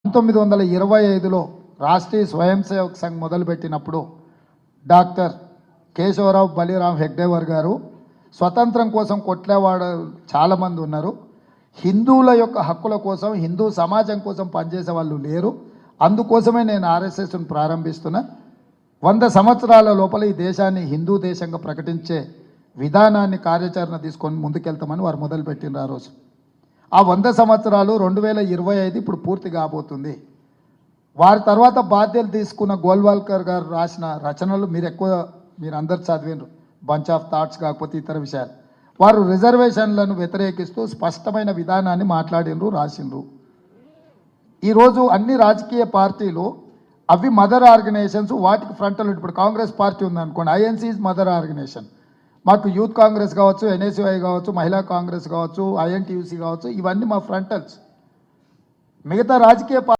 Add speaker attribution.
Speaker 1: 1925లో రాష్ట్రీయ స్వయం సేవక్ సంఘ్ మొదలుపెట్టినప్పుడు డాక్టర్ కేశవరావు బలిరామ్ హెగ్డేవర్ గారు స్వతంత్రం కోసం కొట్లేవాడు చాలామంది ఉన్నారు. హిందువుల యొక్క హక్కుల కోసం, హిందూ సమాజం కోసం పనిచేసే వాళ్ళు లేరు. అందుకోసమే నేను ఆర్ఎస్ఎస్ను ప్రారంభిస్తున్నా. 100 సంవత్సరాల లోపల ఈ దేశాన్ని హిందూ దేశంగా ప్రకటించే విధానాన్ని కార్యాచరణ తీసుకొని ముందుకెళ్తామని వారు మొదలుపెట్టినారు. ఆ రోజు ఆ 100 సంవత్సరాలు 2025 ఇప్పుడు పూర్తి కాబోతుంది. వారి తర్వాత బాధ్యతలు తీసుకున్న గోల్వాల్కర్ గారు రాసిన రచనలు మీరు అందరు చదివినరు. బంచ్ ఆఫ్ థాట్స్ కాకపోతే ఇతర విషయాలు. వారు రిజర్వేషన్లను వ్యతిరేకిస్తూ స్పష్టమైన విధానాన్ని మాట్లాడినరు, రాసినరు. ఈరోజు అన్ని రాజకీయ పార్టీలు అవి మదర్ ఆర్గనైజేషన్స్, వాటికి ఫ్రంటల్. ఇప్పుడు కాంగ్రెస్ పార్టీ ఉందనుకోండి, ఐఎన్సీ ఈజ్ మదర్ ఆర్గనైజేషన్. మాకు యూత్ కాంగ్రెస్ కావచ్చు, ఎన్ఎస్యుఐ కావచ్చు, మహిళా కాంగ్రెస్ కావచ్చు, ఐఎన్టీయూసీ కావచ్చు, ఇవన్నీ మా ఫ్రంటల్స్. మిగతా రాజకీయ